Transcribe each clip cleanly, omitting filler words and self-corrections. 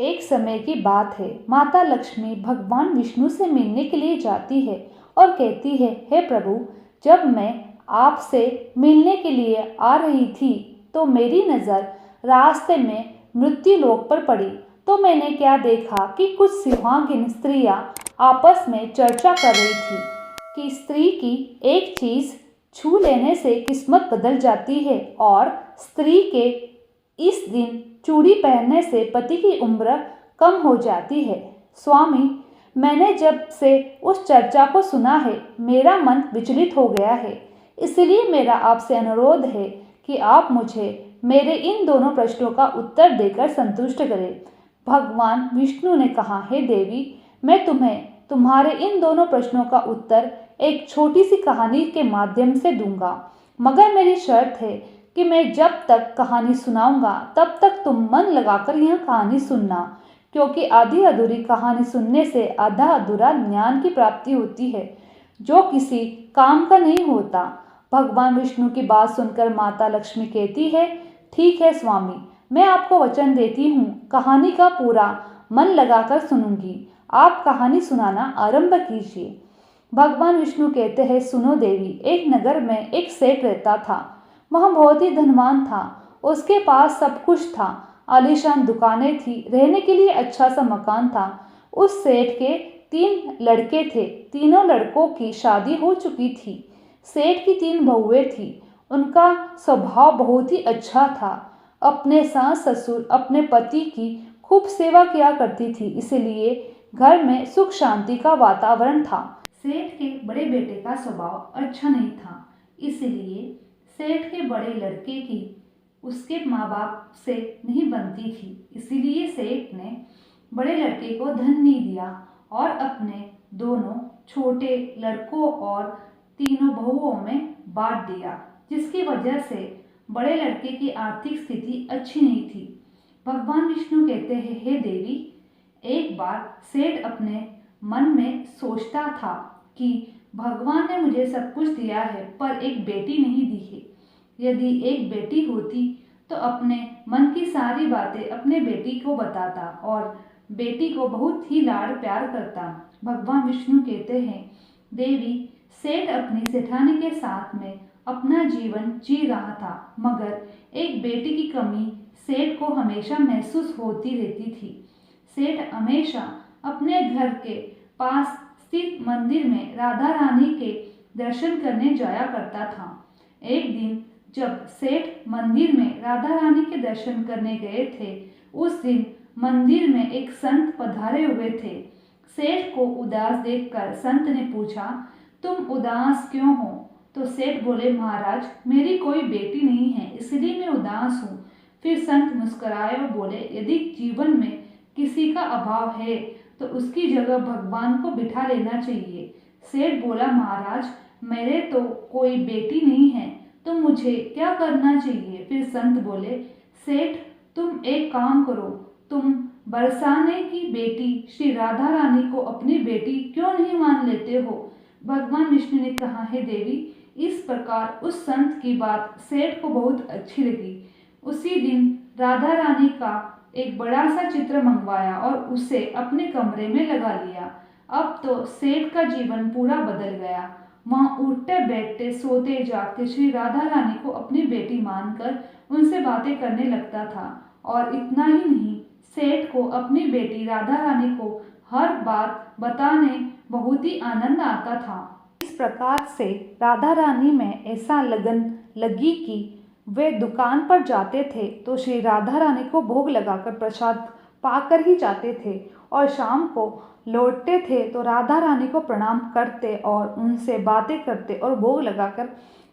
एक समय की बात है। माता लक्ष्मी भगवान विष्णु से मिलने के लिए जाती है और कहती है, हे प्रभु, जब मैं आपसे मिलने के लिए आ रही थी तो मेरी नज़र रास्ते में मृत्यु लोक पर पड़ी। तो मैंने क्या देखा कि कुछ सुहागिन स्त्रियां आपस में चर्चा कर रही थी कि स्त्री की एक चीज़ छू लेने से किस्मत बदल जाती है और स्त्री के इस दिन चूड़ी पहनने से पति की उम्र कम हो जाती है। स्वामी, मैंने जब से उस चर्चा को सुना है मेरा मन विचलित हो गया है। इसलिए मेरा आपसे अनुरोध है कि आप मुझे मेरे इन दोनों प्रश्नों का उत्तर देकर संतुष्ट करें। भगवान विष्णु ने कहा, हे देवी, मैं तुम्हें तुम्हारे इन दोनों प्रश्नों का उत्तर एक छोटी सी कहानी के माध्यम से दूंगा, मगर मेरी शर्त है कि मैं जब तक कहानी सुनाऊंगा तब तक तुम मन लगाकर यह कहानी सुनना, क्योंकि आधी अधूरी कहानी सुनने से आधा अधूरा ज्ञान की प्राप्ति होती है जो किसी काम का नहीं होता। भगवान विष्णु की बात सुनकर माता लक्ष्मी कहती है, ठीक है स्वामी, मैं आपको वचन देती हूँ, कहानी का पूरा मन लगाकर सुनूंगी। आप कहानी सुनाना आरंभ कीजिए। भगवान विष्णु कहते हैं, सुनो देवी, एक नगर में एक सेठ रहता था। वह बहुत ही धनवान था। उसके पास सब कुछ था, आलीशान दुकानें थी, रहने के लिए अच्छा सा मकान था। उस सेठ के 3 लड़के थे। तीनों लड़कों की शादी हो चुकी थी। सेठ की 3 बहुएं थी। उनका स्वभाव बहुत ही अच्छा था। अपने सास ससुर अपने पति की खूब सेवा किया करती थी, इसलिए घर में सुख शांति का वातावरण था। सेठ के बड़े बेटे का स्वभाव अच्छा नहीं था, इसलिए सेठ के बड़े लड़के की उसके माँ बाप से नहीं बनती थी। इसीलिए सेठ ने बड़े लड़के को धन नहीं दिया और अपने दोनों छोटे लड़कों और तीनों बहुओं में बांट दिया, जिसकी वजह से बड़े लड़के की आर्थिक स्थिति अच्छी नहीं थी। भगवान विष्णु कहते हैं, हे देवी, एक बार सेठ अपने मन में सोचता था कि भगवान ने मुझे सब कुछ दिया है पर एक बेटी नहीं दी है। यदि एक बेटी होती तो अपने मन की सारी बातें अपने बेटी को बताता और बेटी को बहुत ही लाड़ प्यार करता। भगवान विष्णु कहते हैं, देवी, सेठ अपनी सेठानी के साथ में अपना जीवन जी रहा था, मगर एक बेटी की कमी सेठ को हमेशा महसूस होती रहती थी। सेठ हमेशा अपने घर के पास स्थित मंदिर में राधा रानी के दर्शन करने जाया करता था। एक दिन जब सेठ मंदिर में राधा रानी के दर्शन करने गए थे, उस दिन मंदिर में एक संत पधारे हुए थे। सेठ को उदास देखकर संत ने पूछा, तुम उदास क्यों हो? तो सेठ बोले, महाराज, मेरी कोई बेटी नहीं है, इसलिए मैं उदास हूँ। फिर संत मुस्कुराए और बोले, यदि जीवन में किसी का अभाव है तो उसकी जगह भगवान को बिठा लेना चाहिए। सेठ बोला, महाराज, मेरे तो कोई बेटी नहीं है, तो मुझे क्या करना चाहिए? फिर संत बोले, सेठ, तुम एक काम करो, तुम बरसाने की बेटी श्री राधा रानी को अपनी बेटी क्यों नहीं मान लेते हो? भगवान विष्णु ने कहा, है देवी, इस प्रकार उस संत की बात सेठ को बहुत अच्छी लगी। उसी दिन राधा रानी का एक बड़ा सा चित्र मंगवाया और उसे अपने कमरे में लगा लिया। अब तो सेठ का जीवन पूरा बदल गया। वहाँ उठते बैठते सोते जागते श्री राधा रानी को अपनी बेटी मानकर उनसे बातें करने लगता था। और इतना ही नहीं, सेठ को अपनी बेटी राधा रानी को हर बात बताने बहुत ही आनंद आता था। इस प्रकार से राधा रानी में ऐसा लगन लगी कि वे दुकान पर जाते थे तो श्री राधा रानी को भोग लगाकर प्रसाद पाकर ही जाते थे और शाम को लौटते थे तो राधा रानी को प्रणाम करते और उनसे बातें करते और भोग लगाकर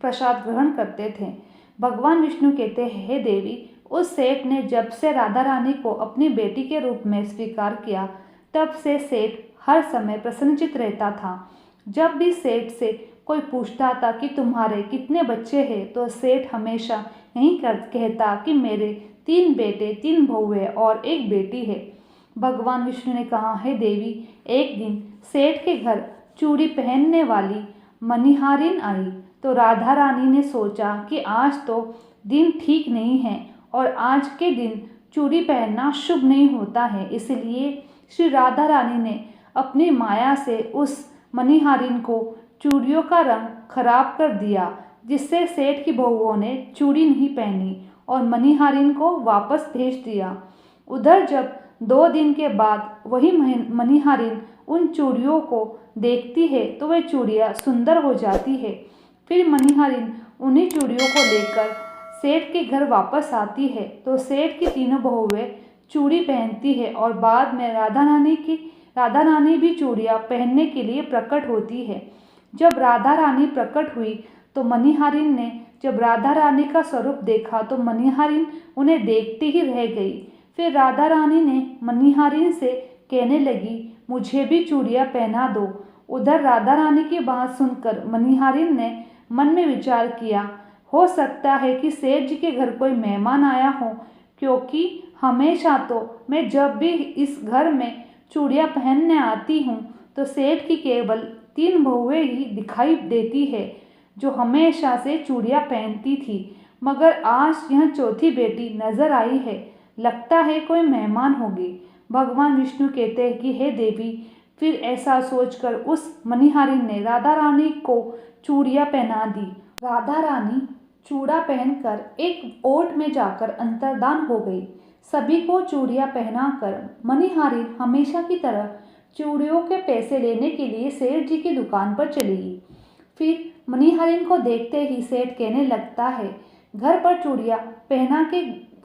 प्रसाद ग्रहण करते थे। भगवान विष्णु कहते हैं, हे देवी, उस सेठ ने जब से राधा रानी को अपनी बेटी के रूप में स्वीकार किया तब से सेठ हर समय प्रसन्नचित्त रहता था। जब भी सेठ से कोई पूछता था कि तुम्हारे कितने बच्चे हैं तो सेठ हमेशा यही कहता कि मेरे 3 बेटे 3 बहुएं और एक बेटी है। भगवान विष्णु ने कहा, है देवी, एक दिन सेठ के घर चूड़ी पहनने वाली मनिहारिन आई तो राधा रानी ने सोचा कि आज तो दिन ठीक नहीं है और आज के दिन चूड़ी पहनना शुभ नहीं होता है। इसलिए श्री राधा रानी ने अपनी माया से उस मणिहारिन को चूड़ियों का रंग खराब कर दिया, जिससे सेठ की बहुओं ने चूड़ी नहीं पहनी और मणिहारिन को वापस भेज दिया। उधर जब 2 दिन के बाद वही मणिहारिन उन चूड़ियों को देखती है तो वह चूड़ियाँ सुंदर हो जाती है। फिर मणिहारिन उन्हीं चूड़ियों को लेकर सेठ के घर वापस आती है तो सेठ की तीनों बहुएं चूड़ी पहनती है और बाद में राधा रानी भी चूड़ियाँ पहनने के लिए प्रकट होती है। जब राधा रानी प्रकट हुई तो मणिहारिन ने जब राधा रानी का स्वरूप देखा तो मणिहारिन उन्हें देखते ही रह गई। फिर राधा रानी ने मणिहारिन से कहने लगी, मुझे भी चूड़ियाँ पहना दो। उधर राधा रानी की बात सुनकर मणिहारिन ने मन में विचार किया, हो सकता है कि सेठ जी के घर कोई मेहमान आया हो, क्योंकि हमेशा तो मैं जब भी इस घर में चूड़ियाँ पहनने आती हूँ तो सेठ की केवल 3 बहुएं ही दिखाई देती है जो हमेशा से चूड़ियाँ पहनती थी, मगर आज यह चौथी बेटी नजर आई है। लगता है कोई मेहमान होगी। भगवान विष्णु कहते हैं कि हे देवी। फिर ऐसा सोचकर उस मणिहारिन ने राधा रानी को चूड़ियाँ पहना दी। राधा रानी चूड़ा पहनकर एक ओट में जाकर अंतर्धान हो गई। सभी को चूड़ियाँ पहनाकर मणिहारिन हमेशा की तरह चूड़ियों के पैसे लेने के लिए सेठ जी की दुकान पर चली गई। फिर मणिहारिन को देखते ही सेठ कहने लगता है, घर पर चूड़ियाँ पहना के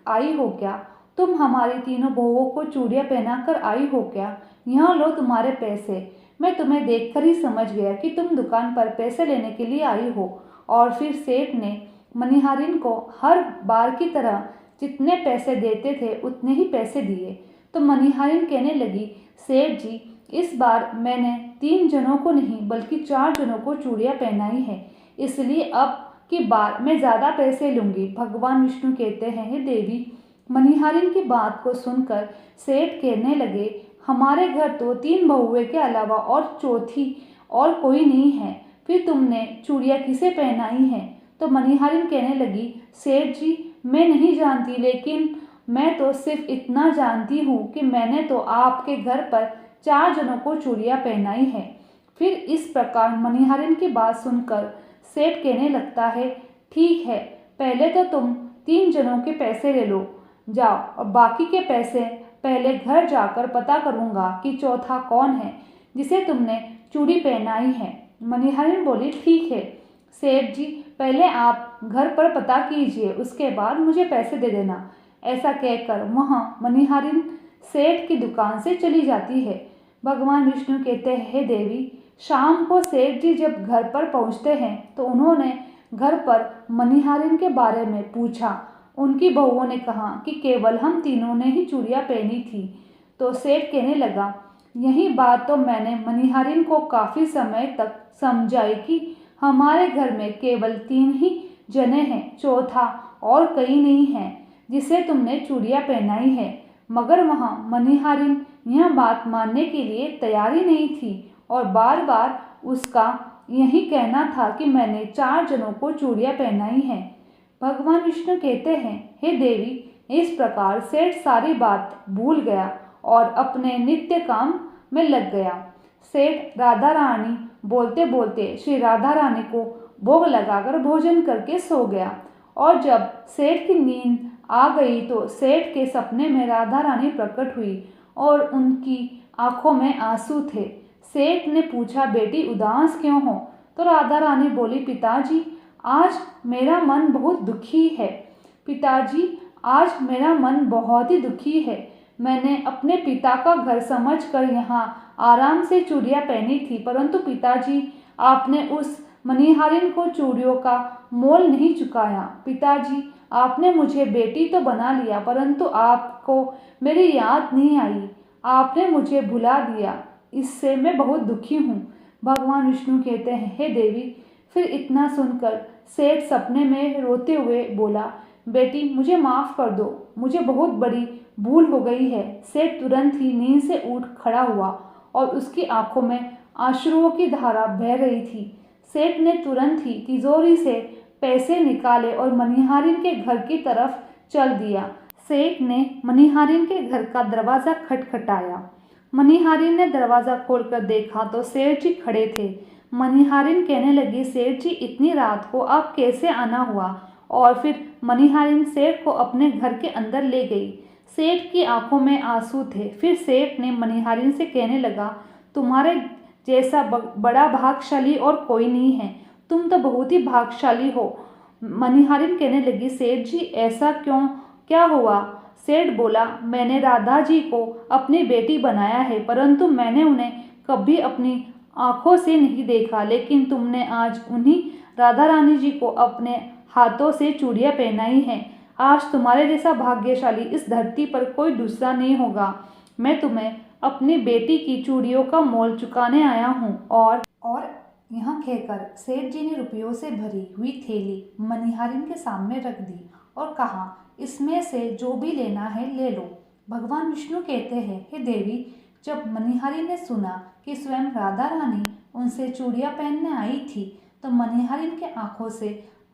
आई हो क्या? तुम हमारी तीनों बहुओं को चूड़ियाँ पहना कर आई हो क्या? यहाँ लो तुम्हारे पैसे। मैं तुम्हें देखकर ही समझ गया कि तुम दुकान पर पैसे लेने के लिए आई हो। और फिर सेठ ने मणिहारिन को हर बार की तरह जितने पैसे देते थे उतने ही पैसे दिए। तो मणिहारिन कहने लगी, सेठ जी, इस बार मैंने 3 जनों को नहीं बल्कि 4 जनों को चूड़ियाँ पहनाई है, इसलिए अब की बार मैं ज़्यादा पैसे लूँगी। भगवान विष्णु कहते हैं, हे देवी। मणिहारिन की बात को सुनकर सेठ कहने लगे, हमारे घर तो 3 बहुएं के अलावा और चौथी और कोई नहीं है, फिर तुमने चूड़ियाँ किसे पहनाई हैं? तो मणिहारिन कहने लगी, सेठ जी, मैं नहीं जानती, लेकिन मैं तो सिर्फ इतना जानती हूँ कि मैंने तो आपके घर पर 4 जनों को चूड़ियाँ पहनाई है। फिर इस प्रकार मणिहारिन की बात सुनकर सेठ कहने लगता है, ठीक है, पहले तो तुम 3 जनों के पैसे ले लो, जाओ, और बाकी के पैसे पहले घर जाकर पता करूँगा कि चौथा कौन है जिसे तुमने चूड़ी पहनाई है। मणिहारिन बोली, ठीक है सेठ जी, पहले आप घर पर पता कीजिए, उसके बाद मुझे पैसे दे देना। ऐसा कहकर वहाँ मणिहारिन सेठ की दुकान से चली जाती है। भगवान विष्णु कहते हैं, हे देवी। शाम को सेठ जी जब घर पर पहुँचते हैं तो उन्होंने घर पर मणिहारिन के बारे में पूछा। उनकी बहुओं ने कहा कि केवल हम तीनों ने ही चूड़ियाँ पहनी थी। तो सेठ कहने लगा, यही बात तो मैंने मणिहारिन को काफ़ी समय तक समझाई कि हमारे घर में केवल 3 ही जने हैं, चौथा और कहीं नहीं है जिसे तुमने चूड़ियाँ पहनाई है। मगर वहाँ मणिहारिन यह बात मानने के लिए तैयार ही नहीं थी और बार बार उसका यही कहना था कि मैंने 4 जनों को चूड़ियाँ पहनाई हैं। भगवान विष्णु कहते हैं, हे देवी। इस प्रकार सेठ सारी बात भूल गया और अपने नित्य काम में लग गया। सेठ राधा रानी बोलते बोलते श्री राधा रानी को भोग लगाकर भोजन करके सो गया और जब सेठ की नींद आ गई तो सेठ के सपने में राधा रानी प्रकट हुई और उनकी आंखों में आंसू थे। सेठ ने पूछा, बेटी उदास क्यों हो? तो राधा रानी बोली, पिताजी, आज मेरा मन बहुत दुखी है। पिताजी, आज मेरा मन बहुत ही दुखी है। मैंने अपने पिता का घर समझकर यहाँ आराम से चूड़ियाँ पहनी थी, परंतु पिताजी, आपने उस मणिहारिन को चूड़ियों का मोल नहीं चुकाया। पिताजी, आपने मुझे बेटी तो बना लिया, परंतु आपको मेरी याद नहीं आई। आपने मुझे भुला दिया, इससे मैं बहुत दुखी हूँ। भगवान विष्णु कहते हैं, हे देवी। फिर इतना सुनकर सेठ सपने में रोते हुए बोला, बेटी, मुझे माफ़ कर दो, मुझे बहुत बड़ी भूल हो गई है। सेठ तुरंत ही नींद से उठ खड़ा हुआ और उसकी आंखों में आंसुओं की धारा बह रही थी। सेठ ने तुरंत ही तिजोरी से पैसे निकाले और मणिहारिन के घर की तरफ चल दिया। सेठ ने मनिहारिन के घर का दरवाज़ा खटखटाया। मनिहारिन ने दरवाज़ा खोलकर देखा तो सेठ जी खड़े थे। मनिहारिन कहने लगी, सेठ जी इतनी रात को आप कैसे आना हुआ? और फिर मनिहारिन सेठ को अपने घर के अंदर ले गई। सेठ की आंखों में आंसू थे। फिर सेठ ने मनिहारिन से कहने लगा, तुम्हारे जैसा बड़ा भाग्यशाली और कोई नहीं है। तुम तो बहुत ही भाग्यशाली हो। मनिहारिन कहने लगी, सेठ जी ऐसा क्यों, क्या हुआ? सेठ बोला, मैंने राधा जी को अपनी बेटी बनाया है, परंतु मैंने उन्हें कभी अपनी आंखों से नहीं देखा, लेकिन तुमने आज उन्हीं राधा रानी जी को अपने हाथों से चूड़ियाँ पहनाई हैं। आज तुम्हारे जैसा भाग्यशाली इस धरती पर कोई दूसरा नहीं होगा। मैं तुम्हें अपनी बेटी की चूड़ियों का मोल चुकाने आया हूँ। और यहाँ कहकर सेठ जी ने रुपयों से भरी हुई थैली मनिहारिन के सामने रख दी और कहा, इसमें से जो भी लेना है ले लो। भगवान विष्णु कहते हैं, हे देवी, जब मनिहारिन ने सुना कि स्वयं राधा रानी उनसे चूड़ियाँ पहनने आई थी तो मनिहारिन के आंखों से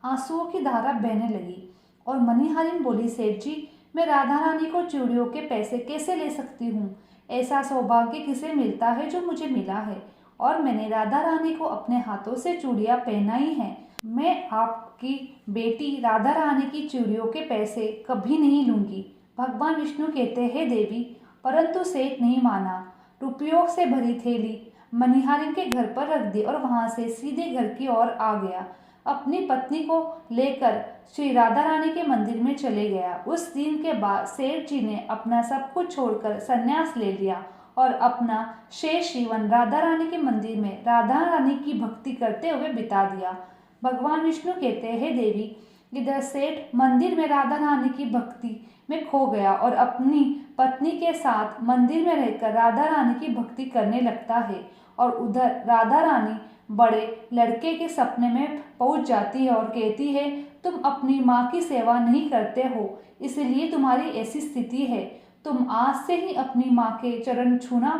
आंसुओं की धारा बहने लगी और मनिहारिन बोली, सेठ जी, मैं राधा रानी को चूड़ियों के पैसे कैसे ले सकती हूँ? ऐसा सौभाग्य किसे मिलता है जो मुझे मिला है, और मैंने राधा रानी को अपने हाथों से चूड़ियाँ पहनाई हैं। मैं आपकी बेटी राधा रानी की चूड़ियों के पैसे कभी नहीं लूँगी। भगवान विष्णु कहते हैं, देवी, परंतु सेठ नहीं माना। रुपयों से भरी थैली मनिहारिन के घर पर रख दी और वहाँ से सीधे घर की ओर आ गया। अपनी पत्नी को लेकर श्री राधा रानी के मंदिर में चले गया। उस दिन के बाद सेठ जी ने अपना सब कुछ छोड़कर संन्यास ले लिया और अपना शेष जीवन राधा रानी के मंदिर में राधा रानी की भक्ति करते हुए बिता दिया। भगवान विष्णु कहते हैं, देवी, इधर सेठ मंदिर में राधा रानी की भक्ति में खो गया और अपनी पत्नी के साथ मंदिर में रहकर राधा रानी की भक्ति करने लगता है, और उधर राधा रानी बड़े लड़के के सपने में पहुंच जाती है और कहती है, तुम अपनी माँ की सेवा नहीं करते हो, इसलिए तुम्हारी ऐसी स्थिति है। तुम आज से ही अपनी माँ के चरण छूना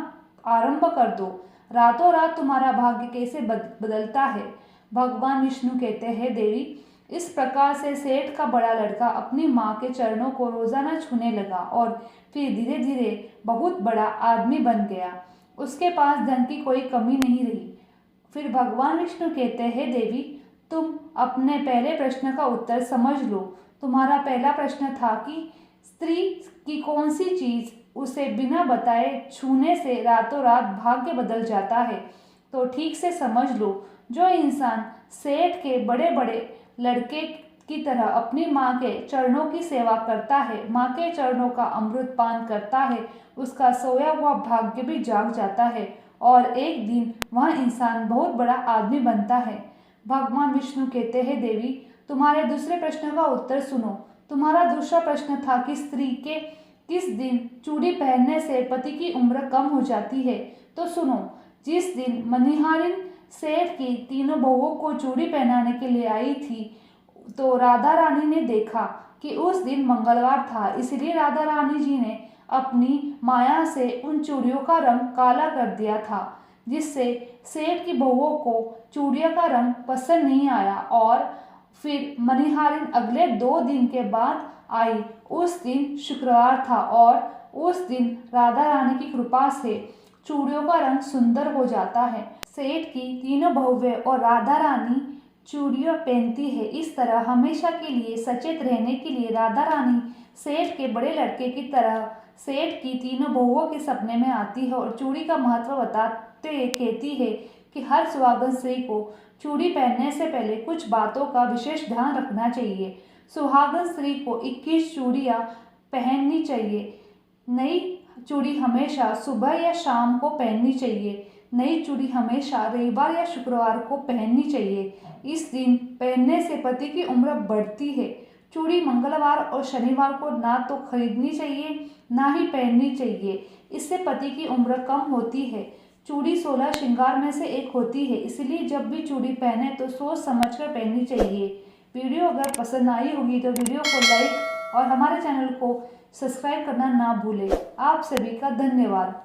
आरंभ कर दो। रातों रात तुम्हारा भाग्य कैसे बदलता है। भगवान विष्णु कहते हैं, देवी, इस प्रकार से सेठ का बड़ा लड़का अपनी माँ के चरणों को रोजाना छूने लगा और फिर धीरे धीरे बहुत बड़ा आदमी बन गया। उसके पास धन की कोई कमी नहीं रही। फिर भगवान विष्णु कहते हैं, देवी, तुम अपने पहले प्रश्न का उत्तर समझ लो। तुम्हारा पहला प्रश्न था कि स्त्री की कौन सी चीज़ उसे बिना बताए छूने से रातों रात भाग्य बदल जाता है। तो ठीक से समझ लो, जो इंसान सेठ के बड़े बड़े लड़के की तरह अपनी माँ के चरणों की सेवा करता है, माँ के चरणों का अमृत पान करता है, उसका सोया हुआ भाग्य भी जाग जाता है और एक दिन वह इंसान बहुत बड़ा आदमी बनता है। भगवान विष्णु कहते हैं, देवी, तुम्हारे दूसरे प्रश्न का उत्तर सुनो। तुम्हारा दूसरा प्रश्न था कि स्त्री के किस दिन चूड़ी पहनने से पति की उम्र कम हो जाती है। तो सुनो, जिस दिन मनिहारिन सेठ की तीनों बहुओं को चूड़ी पहनाने के लिए आई थी तो राधा रानी ने देखा कि उस दिन मंगलवार था, इसलिए राधा रानी जी ने अपनी माया से उन चूड़ियों का रंग काला कर दिया था, जिससे सेठ की बहुओं को चूड़ियों का रंग पसंद नहीं आया। और फिर मनिहारिन अगले 2 दिन के बाद आई। उस दिन शुक्रवार था और उस दिन राधा रानी की कृपा से चूड़ियों का रंग सुंदर हो जाता है। सेठ की तीनों बहुएं और राधा रानी चूड़ियाँ पहनती है। इस तरह हमेशा के लिए सचेत रहने के लिए राधा रानी सेठ के बड़े लड़के की तरह सेठ की तीनों बहुओं के सपने में आती है और चूड़ी का महत्व बताते कहती है कि हर सुहागन स्त्री को चूड़ी पहनने से पहले कुछ बातों का विशेष ध्यान रखना चाहिए। सुहागन स्त्री को 21 चूड़ियाँ पहननी चाहिए। नई चूड़ी हमेशा सुबह या शाम को पहननी चाहिए। नई चूड़ी हमेशा रविवार या शुक्रवार को पहननी चाहिए। इस दिन पहनने से पति की उम्र बढ़ती है। चूड़ी मंगलवार और शनिवार को ना तो खरीदनी चाहिए ना ही पहननी चाहिए, इससे पति की उम्र कम होती है। चूड़ी 16 श्रृंगार में से एक होती है, इसलिए जब भी चूड़ी पहने तो सोच समझकर पहननी चाहिए। वीडियो अगर पसंद आई होगी तो वीडियो को लाइक और हमारे चैनल को सब्सक्राइब करना ना भूलें। आप सभी का धन्यवाद।